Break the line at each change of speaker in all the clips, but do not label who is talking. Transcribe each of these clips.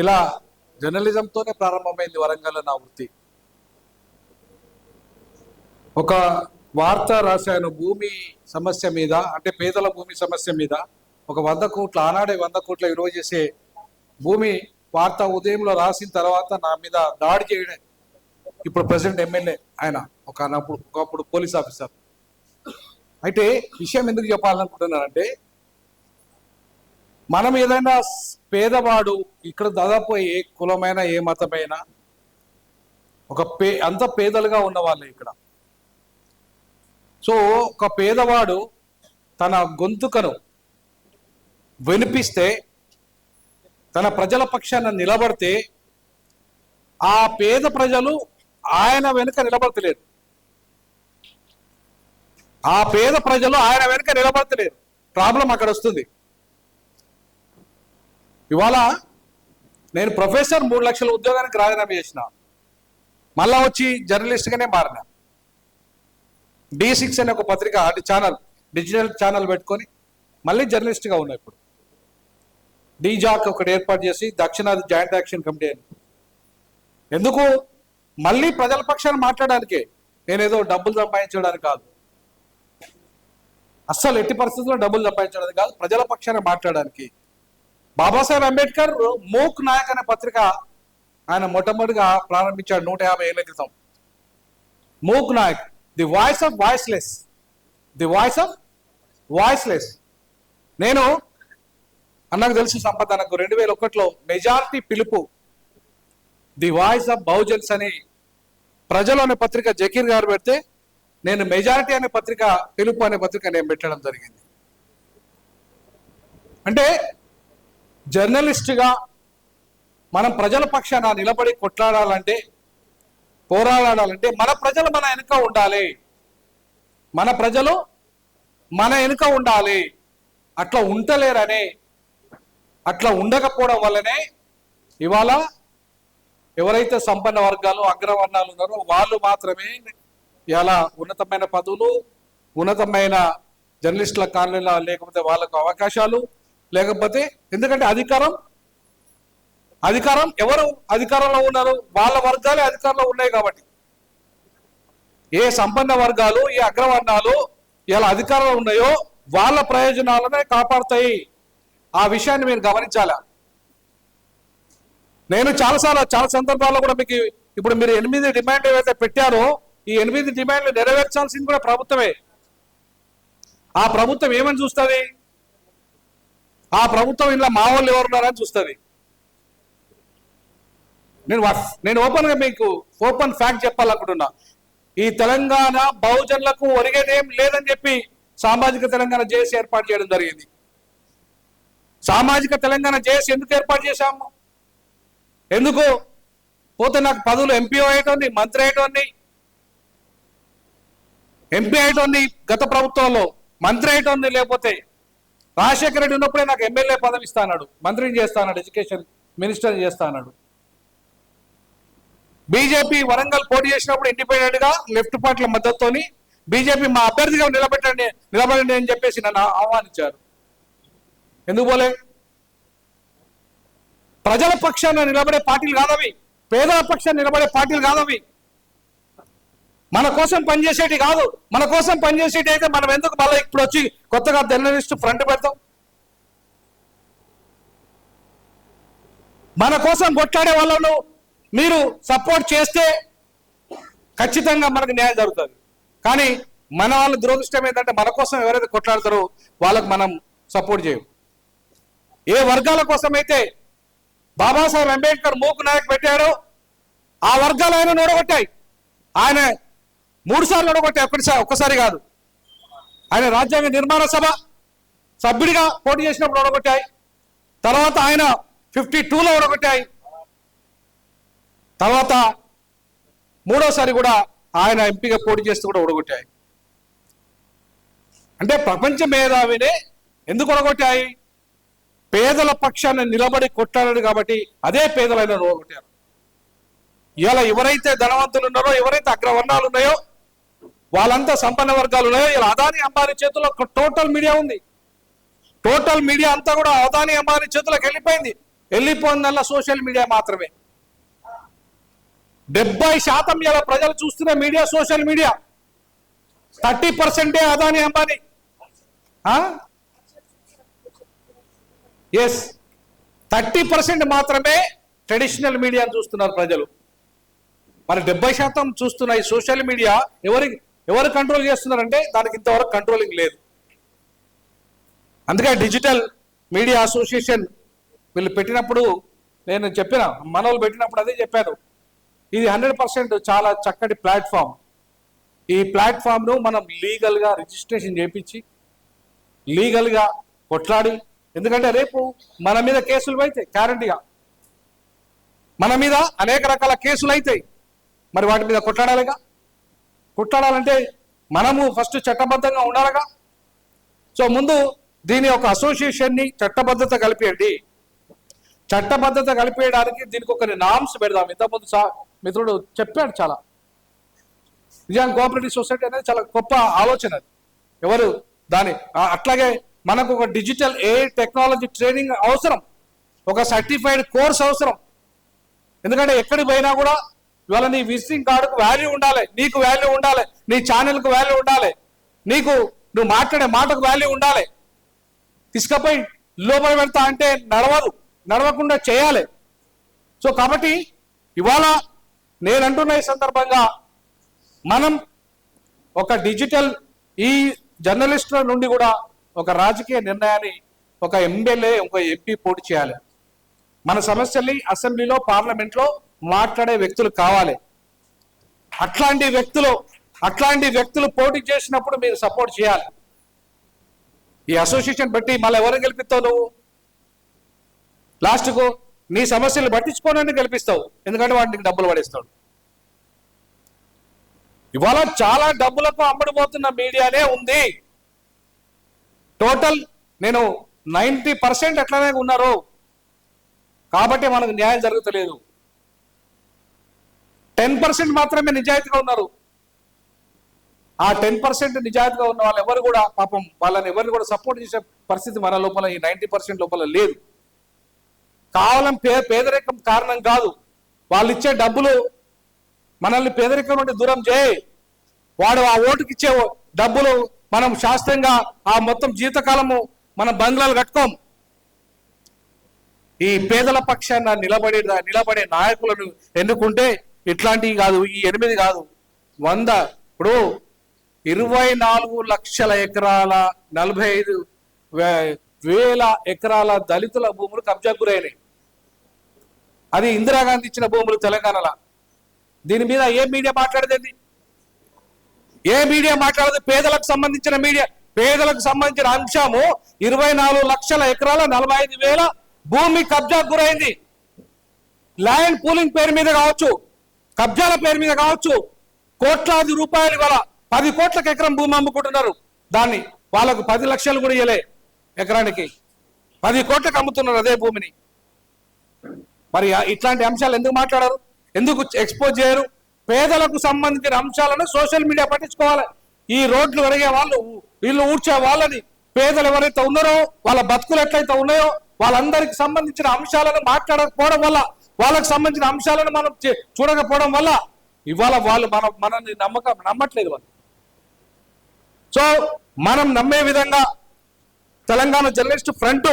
ఇలా జర్నలిజంతోనే ప్రారంభమైంది వరంగల్ నా వృత్తి. ఒక వార్త రాశాను భూమి సమస్య మీద, అంటే పేదల భూమి సమస్య మీద. ఒక 100 కోట్ల ఆనాడే 100 కోట్ల విలువ చేసే భూమి వార్త ఉదయంలో రాసిన తర్వాత నా మీద దాడి చేయడం, ఇప్పుడు ప్రెసిడెంట్ ఎమ్మెల్యే ఆయన ఒకప్పుడు పోలీస్ ఆఫీసర్. అయితే విషయం ఎందుకు చెప్పాలనుకుంటున్నానంటే, మనం ఏదైనా పేదవాడు ఇక్కడ దాదాపు ఏ కులమైనా ఏ మతమైనా అంత పేదలుగా ఉన్న వాళ్ళే ఇక్కడ. సో ఒక పేదవాడు తన గొంతుకను వినిపిస్తే, తన ప్రజల పక్షాన నిలబడితే, ఆ పేద ప్రజలు ఆయన వెనుక నిలబడతలేరు. ఆ పేద ప్రజలు ఆయన వెనుక నిలబడతలేరు. ప్రాబ్లం అక్కడ వస్తుంది. ఇవాళ నేను ప్రొఫెసర్ 3 లక్షల ఉద్యోగానికి రాజీనామా చేసిన, మళ్ళా వచ్చి జర్నలిస్ట్గానే మారిన. D6 అనే ఒక పత్రిక, అది ఛానల్, డిజిటల్ ఛానల్ పెట్టుకొని మళ్ళీ జర్నలిస్ట్గా ఉన్నా. ఇప్పుడు డీజాక్ ఒకటి ఏర్పాటు చేసి దక్షిణాది జాయింట్ యాక్షన్ కమిటీ అని. ఎందుకు? మళ్ళీ ప్రజల పక్షాన్ని మాట్లాడడానికే. నేనేదో డబ్బులు సంపాదించడానికి కాదు, అస్సలు ఎట్టి పరిస్థితుల్లో డబ్బులు సంపాదించడానికి కాదు, ప్రజల పక్షాన్ని మాట్లాడడానికి. బాబాసాహెబ్ అంబేద్కర్ మూక్ నాయక్ అనే పత్రిక ఆయన మొట్టమొదటిగా ప్రారంభించాడు 150 ఏళ్ల క్రితం. Mook Nayak, the voice of voiceless, the voice of voiceless. నేను అన్నకు తెలుసు సంపద, నాకు 2001లో మెజారిటీ పిలుపు, ది వాయిస్ ఆఫ్ బహుజన్స్ అని ప్రజలు అనే పత్రిక జకీర్ గారు పెడితే, నేను మెజారిటీ అనే పత్రిక, పిలుపు అనే పత్రిక నేను పెట్టడం జరిగింది. అంటే జర్నలిస్టుగా మనం ప్రజల పక్షాన నిలబడి కొట్లాడాలంటే, పోరాడాలంటే మన ప్రజలు మన వెనుక ఉండాలి. మన ప్రజలు మన వెనుక ఉండాలి. అట్లా ఉండలేరనే, అట్లా ఉండకపోవడం వల్లనే ఇవాళ ఎవరైతే సంపన్న వర్గాలు, అగ్రవర్ణాలు ఉన్నారో వాళ్ళు మాత్రమే ఇలా ఉన్నతమైన పదవులు, ఉన్నతమైన జర్నలిస్టుల కాలనీలో, లేకపోతే వాళ్ళకు అవకాశాలు, లేకపోతే ఎందుకంటే అధికారం ఎవరు అధికారంలో ఉన్నారు? వాళ్ళ వర్గాలే అధికారంలో ఉన్నాయి కాబట్టి. ఏ సంపన్న వర్గాలు, ఏ అగ్రవర్ణాలు ఇలా అధికారంలో ఉన్నాయో వాళ్ళ ప్రయోజనాలనే కాపాడుతాయి. ఆ విషయాన్ని మీరు గమనించాలా. నేను చాలా సందర్భాల్లో కూడా మీకు, ఇప్పుడు మీరు 8 డిమాండ్లు ఏవైతే పెట్టారో, ఈ 8 డిమాండ్లు నెరవేర్చాల్సింది కూడా ప్రభుత్వమే. ఆ ప్రభుత్వం ఏమని చూస్తుంది? ఆ ప్రభుత్వం ఇలా మా వాళ్ళు ఎవరున్నారని చూస్తుంది. నేను ఓపెన్గా మీకు ఓపెన్ ఫ్యాక్ట్ చెప్పాలనుకుంటున్నా. ఈ తెలంగాణ బహుజనులకు ఒరిగేదేం లేదని చెప్పి సామాజిక తెలంగాణ జేఏసీ ఏర్పాటు చేయడం జరిగింది. సామాజిక తెలంగాణ జేఏసీ ఎందుకు ఏర్పాటు చేశాము? ఎందుకు పోతే నాకు పదవులు ఎంపీ అయ్యేటోని, మంత్రి అయ్యేటోని, ఎంపీ అయ్యేటోని గత ప్రభుత్వంలో, మంత్రి అయ్యేటోని, లేకపోతే రాజశేఖర రెడ్డి ఉన్నప్పుడే నాకు ఎమ్మెల్యే పదవి ఇస్తా అన్నాడు, మంత్రిని చేస్తా అన్నాడు, ఎడ్యుకేషన్ మినిస్టర్ చేస్తా అన్నాడు. బీజేపీ వరంగల్ పోటీ చేసినప్పుడు ఇండిపెండెంట్ గా లెఫ్ట్ పార్టీల మద్దతుతోని బీజేపీ మా అభ్యర్థిగా నిలబడండి అని చెప్పేసి నన్ను ఆహ్వానించారు. ఎందుకు పోలే? ప్రజల పక్షాన నిలబడే పార్టీలు కాదవి, పేదల పక్షాన్ని నిలబడే పార్టీలు కాదవి, మన కోసం పనిచేసేటి కాదు. మన కోసం పనిచేసేటి అయితే మనం ఎందుకు మళ్ళీ ఇప్పుడు వచ్చి కొత్తగా జర్నలిస్ట్ ఫ్రంట్ పెడతాం? మన కోసం కొట్లాడే వాళ్ళను మీరు సపోర్ట్ చేస్తే ఖచ్చితంగా మనకు న్యాయం జరుగుతుంది. కానీ మన వాళ్ళ దురదృష్టం ఏంటంటే, మన కోసం ఎవరైతే కొట్లాడతారో వాళ్ళకు మనం సపోర్ట్ చేయం. ఏ వర్గాల కోసం అయితే బాబాసాహెబ్ అంబేద్కర్ మూక్ నాయక్ పెట్టాడో ఆ వర్గాలు ఆయన ఓడగొట్టాయి. ఆయన 3 సార్లు ఓడగొట్టాయి, ఒక్కసారి కాదు. ఆయన రాజ్యాంగ నిర్మాణ సభ సభ్యుడిగా పోటీ చేసినప్పుడు ఓడగొట్టాయి. తర్వాత ఆయన 52లో ఓడగొట్టాయి. తర్వాత 3వసారి కూడా ఆయన ఎంపీగా పోటీ చేస్తూ కూడా ఓడగొట్టాయి. అంటే ప్రపంచ మేధావినే ఎందుకు ఓడగొట్టాయి? పేదల పక్షాన్ని నిలబడి కొట్టాడు కాబట్టి అదే పేదలైన ఓడగొట్టారు. ఇలా ఎవరైతే ధనవంతులు ఉన్నారో, ఎవరైతే అగ్రవర్ణాలు ఉన్నాయో, వాళ్ళంతా సంపన్న వర్గాలు ఉన్నాయో, ఇలా అదాని అంబానీ చేతుల్లో టోటల్ మీడియా ఉంది. టోటల్ మీడియా అంతా కూడా అదాని అంబానీ చేతులకు వెళ్ళిపోయింది. వెళ్ళిపోయిందల్లా సోషల్ మీడియా మాత్రమే. 70% ఇలా ప్రజలు చూస్తున్న media social media. 30% Adani Ambani. Yes, 30% మాత్రమే ట్రెడిషనల్ మీడియాను చూస్తున్నారు ప్రజలు. మరి 70% చూస్తున్న ఈ సోషల్ మీడియా ఎవరు కంట్రోల్ చేస్తున్నారంటే దానికి ఇంతవరకు కంట్రోలింగ్ లేదు. అందుకే డిజిటల్ మీడియా అసోసియేషన్ వీళ్ళు పెట్టినప్పుడు నేను చెప్పిన, మనోళ్ళు పెట్టినప్పుడు అదే చెప్పాను, ఇది 100% చాలా చక్కటి ప్లాట్ఫామ్. ఈ ప్లాట్ఫామ్ను మనం లీగల్గా రిజిస్ట్రేషన్ చేయించి లీగల్గా కొట్లాడి, ఎందుకంటే రేపు మన మీద కేసులు అవుతాయి, గ్యారంటీగా మన మీద అనేక రకాల కేసులు అవుతాయి. మరి వాటి మీద కొట్లాడాలిగా. కొట్లాడాలంటే మనము ఫస్ట్ చట్టబద్ధంగా ఉండాలిగా. సో ముందు దీని ఒక అసోసియేషన్ని చట్టబద్ధత కలిపేయండి. చట్టబద్ధత కలిపేయడానికి దీనికి ఒక నామ్స్ పెడదాం. ఇంతకుముందు మిత్రుడు చెప్పాడు, చాలా నిజాం కోఆపరేటివ్ సొసైటీ అనేది చాలా గొప్ప ఆలోచన. ఎవరు దాని అట్లాగే మనకు ఒక డిజిటల్ టెక్నాలజీ ట్రైనింగ్ అవసరం, ఒక సర్టిఫైడ్ కోర్స్ అవసరం. ఎందుకంటే ఎక్కడికి పోయినా కూడా ఇవాళ నీ విజిటింగ్ కార్డుకు వాల్యూ ఉండాలి, నీకు వాల్యూ ఉండాలి, నీ ఛానల్కు వాల్యూ ఉండాలి, నువ్వు మాట్లాడే మాటకు వాల్యూ ఉండాలి. తీసుకపోయి లోపల పెడతా అంటే నడవకుండా చేయాలి. సో కాబట్టి ఇవాళ నేనంటున్న ఈ సందర్భంగా మనం ఒక డిజిటల్ ఈ జర్నలిస్టుల నుండి కూడా ఒక రాజకీయ నిర్ణయాన్ని ఒక ఎమ్మెల్యే ఒక ఎంపీ పోటీ చేయాలి. మన సమస్యల్ని అసెంబ్లీలో పార్లమెంట్లో మాట్లాడే వ్యక్తులు కావాలి. అట్లాంటి వ్యక్తులు పోటీ చేసినప్పుడు మీరు సపోర్ట్ చేయాలి. ఈ అసోసియేషన్ బట్టి మళ్ళీ ఎవరు గెలిపిస్తావు? నువ్వు లాస్ట్కు నీ సమస్యలు పట్టించుకోనని గెలిపిస్తావు, ఎందుకంటే వాటికి డబ్బులు పడేస్తాడు. ఇవాళ చాలా డబ్బులకు అమ్ముడుపోతున్న మీడియానే ఉంది. టోటల్ నేను 90% ఎట్లనే ఉన్నారు, కాబట్టి మనకు న్యాయం జరుగుతలేదు. 10% మాత్రమే నిజాయితీగా ఉన్నారు. ఆ 10% నిజాయితీగా ఉన్న వాళ్ళు ఎవరు కూడా పాపం వాళ్ళని ఎవరిని కూడా సపోర్ట్ చేసే పరిస్థితి మన లోపల ఈ 90% లోపల లేదు. కేవలం పేదరికం కారణం కాదు, వాళ్ళు ఇచ్చే డబ్బులు మనల్ని పేదరికం నుండి దూరం చేయి. వాడు ఆ ఓటుకి ఇచ్చే డబ్బులు మనం శాస్త్రంగా ఆ మొత్తం జీవితకాలము మనం బంగ్లాలు కట్టుకోం. ఈ పేదల పక్షాన నిలబడే నాయకులను ఎన్నుకుంటే ఇట్లాంటివి కాదు, ఈ 8 కాదు 100. ఇప్పుడు 24 లక్షల ఎకరాల 45,000 ఎకరాల దళితుల భూములు కబ్జాకు గురైనాయి. అది ఇందిరాగాంధీ ఇచ్చిన భూములు తెలంగాణలో. దీని మీద ఏ మీడియా మాట్లాడేది? ఏ మీడియా మాట్లాడదు? పేదలకు సంబంధించిన అంశము 24 లక్షల ఎకరాల 45,000 భూమి కబ్జాకు గురైంది. ల్యాండ్ పూలింగ్ పేరు మీద కావచ్చు, కబ్జాల పేరు మీద కావచ్చు, కోట్లాది రూపాయలు గల 10 కోట్లకు ఎకరం భూమి అమ్ముకుంటున్నారు. దాన్ని వాళ్ళకు 10 లక్షలు కూడా ఇవ్వలే, ఎకరానికి 10 కోట్లకు అమ్ముతున్నారు అదే భూమిని. మరి ఇట్లాంటి అంశాలు ఎందుకు మాట్లాడరు? ఎందుకు ఎక్స్పోజ్ చేయరు? పేదలకు సంబంధించిన అంశాలను సోషల్ మీడియా పట్టించుకోవాలి. ఈ రోడ్లు కడిగే వాళ్ళు, వీళ్ళు ఊడ్చే వాళ్ళని, పేదలు ఎవరైతే ఉన్నారో వాళ్ళ బతుకులు ఎట్లయితే ఉన్నాయో వాళ్ళందరికి సంబంధించిన అంశాలను మాట్లాడకపోవడం వల్ల, వాళ్ళకు సంబంధించిన అంశాలను మనం చూడకపోవడం వల్ల ఇవాళ వాళ్ళు మనల్ని నమ్మట్లేదు వాళ్ళు. సో మనం నమ్మే విధంగా తెలంగాణ జర్నలిస్ట్ ఫ్రంట్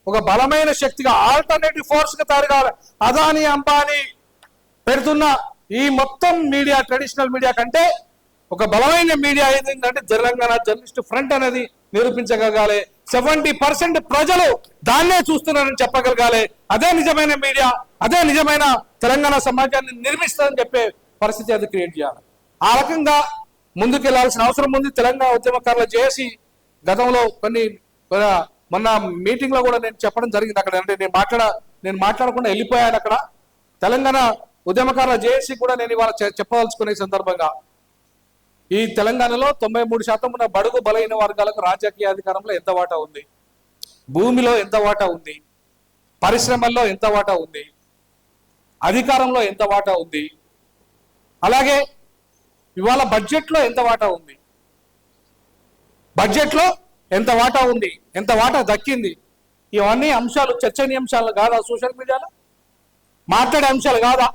ఒక బలమైన శక్తిగా, ఆల్టర్నేటివ్ ఫోర్స్ గా తయారు కావాలి. అదాని అంబానీ పెడుతున్న ఈ మొత్తం మీడియా, ట్రెడిషనల్ మీడియా కంటే ఒక బలమైన మీడియా ఏంటంటే తెలంగాణ జర్నలిస్ట్ ఫ్రంట్ అనేది నిరూపించగలగాలి. 70% ప్రజలు దాన్నే చూస్తున్నారని చెప్పగలగాలి. అదే నిజమైన మీడియా, అదే నిజమైన తెలంగాణ సమాజాన్ని నిర్మిస్తుందని చెప్పే పరిస్థితి అది క్రియేట్ చేయాలి. ఆ రకంగా ముందుకెళ్లాల్సిన అవసరం ఉంది. తెలంగాణ ఉద్యమకారులు చేసి గతంలో మొన్న మీటింగ్ లో కూడా నేను చెప్పడం జరిగింది అక్కడ. అంటే నేను మాట్లాడకుండా వెళ్ళిపోయాను అక్కడ. తెలంగాణ ఉద్యమకారులు చేసి కూడా నేను ఇవాళ చెప్పదలుచుకునే సందర్భంగా, ఈ తెలంగాణలో 93% ఉన్న బడుగు బలైన వర్గాలకు రాజకీయ అధికారంలో ఎంత వాటా ఉంది, భూమిలో ఎంత వాటా ఉంది, పరిశ్రమల్లో ఎంత వాటా ఉంది, అధికారంలో ఎంత వాటా ఉంది, అలాగే ఇవాళ బడ్జెట్లో ఎంత వాటా ఉంది, బడ్జెట్లో ఎంత వాటా ఉంది, ఎంత వాటా దక్కింది, ఇవన్నీ అంశాలు చర్చనీయాంశాలు కాదా? సోషల్ మీడియాలో మాట్లాడే అంశాలు కాదా?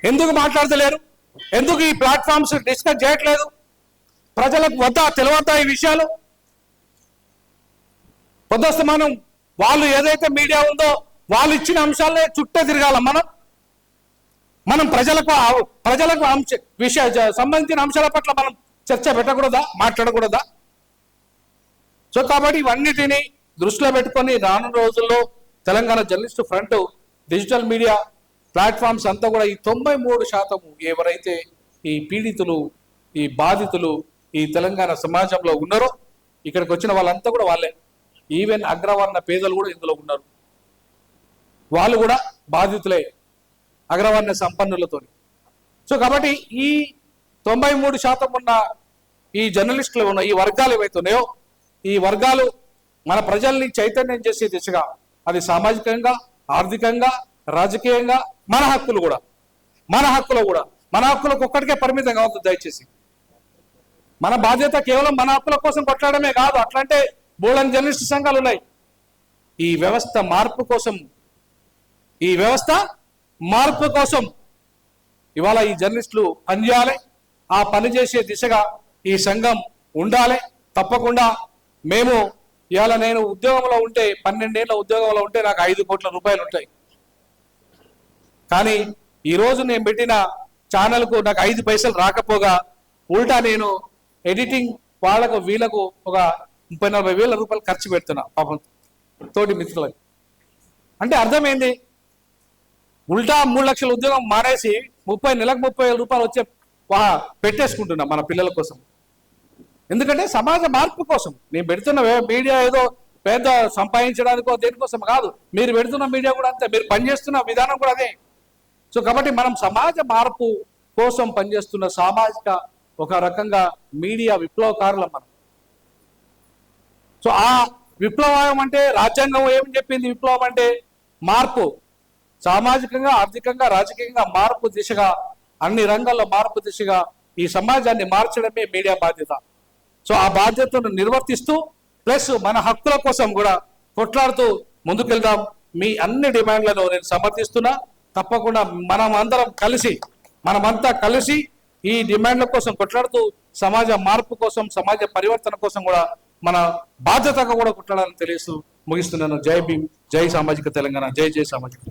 ఎందుకు మాట్లాడతలేరు? ఎందుకు ఈ ప్లాట్ఫామ్స్ డిస్కస్ చేయట్లేదు? ప్రజలకు వద్దా, తెలియద్దా ఈ విషయాలు? పొద్దుస్తమానం వాళ్ళు ఏదైతే మీడియా ఉందో వాళ్ళు ఇచ్చిన అంశాలనే చుట్టే తిరగాల మనం ప్రజలకు సంబంధించిన అంశాల పట్ల మనం చర్చ పెట్టకూడదా, మాట్లాడకూడదా? సో కాబట్టి ఇవన్నిటిని దృష్టిలో పెట్టుకొని రానున్న రోజుల్లో Telangana journalist front digital media platforms అంతా కూడా ఈ 93% ఎవరైతే ఈ పీడితులు, ఈ బాధితులు ఈ తెలంగాణ సమాజంలో ఉన్నారో ఇక్కడికి వచ్చిన వాళ్ళంతా కూడా వాళ్ళే. ఈవెన్ అగ్రవర్ణ పేదలు కూడా ఇందులో ఉన్నారు. వాళ్ళు కూడా బాధితులే అగ్రవర్ణ సంపన్నులతో. సో కాబట్టి ఈ 93% ఉన్న ఈ జర్నలిస్టులు ఉన్న ఈ వర్గాలు ఏవైతున్నాయో ఈ వర్గాలు మన ప్రజల్ని చైతన్యం చేసే దిశగా, అది సామాజికంగా, ఆర్థికంగా, రాజకీయంగా, మన హక్కులకు ఒక్కటికే పరిమితం కావద్దు దయచేసి. మన బాధ్యత కేవలం మన హక్కుల కోసం కొట్లాడమే కాదు. అట్లంటే బోల్డన్ జర్నలిస్ట్ సంఘాలు ఉన్నాయి. ఈ వ్యవస్థ మార్పు కోసం ఇవాళ ఈ జర్నలిస్టులు పనిచేయాలి. ఆ పని చేసే దిశగా ఈ సంఘం ఉండాలి. తప్పకుండా మేము ఇవాళ నేను ఉద్యోగంలో ఉంటే 12 ఏళ్ళ ఉద్యోగంలో ఉంటే నాకు 5 కోట్ల రూపాయలు ఉంటాయి. కానీ ఈరోజు నేను పెట్టిన ఛానల్కు నాకు 5 పైసలు రాకపోగా ఉల్టా నేను ఎడిటింగ్ వీళ్ళకు ఒక 30-40 వేల రూపాయలు ఖర్చు పెడుతున్నా పాపం తోటి మిత్రులకు. అంటే అర్థమైంది, ఉల్టా 3 లక్షల ఉద్యోగం మానేసి నెలకు 30,000 రూపాయలు వచ్చే పెట్టేసుకుంటున్నా మన పిల్లల కోసం. ఎందుకంటే సమాజ మార్పు కోసం నేను పెడుతున్న మీడియా ఏదో పెద్ద సంపాదించడానికో దేనికోసం కాదు. మీరు పెడుతున్న మీడియా కూడా అంతే, మీరు పనిచేస్తున్న విధానం కూడా అదే. సో కాబట్టి మనం సమాజ మార్పు కోసం పనిచేస్తున్న సామాజిక ఒక రకంగా మీడియా విప్లవకారులం మనం. సో ఆ విప్లవం అంటే రాజ్యాంగం ఏమని చెప్పింది? విప్లవం అంటే మార్పు, సామాజికంగా, ఆర్థికంగా, రాజకీయంగా మార్పు దిశగా, అన్ని రంగాల్లో మార్పు దిశగా ఈ సమాజాన్ని మార్చడమే మీడియా బాధ్యత. సో ఆ బాధ్యతను నిర్వర్తిస్తూ ప్లస్ మన హక్కుల కోసం కూడా కొట్లాడుతూ ముందుకెళ్దాం. మీ అన్ని డిమాండ్లను నేను సమర్థిస్తున్నా. తప్పకుండా మనమంతా కలిసి ఈ డిమాండ్ల కోసం కొట్లాడుతూ సమాజ మార్పు కోసం, సమాజ పరివర్తన కోసం కూడా మన బాధ్యతగా కూడా కొట్లాడాలని తెలియస్తూ ముగిస్తున్నాను. జై భీమ్, జై సామాజిక తెలంగాణ, జై సామాజిక.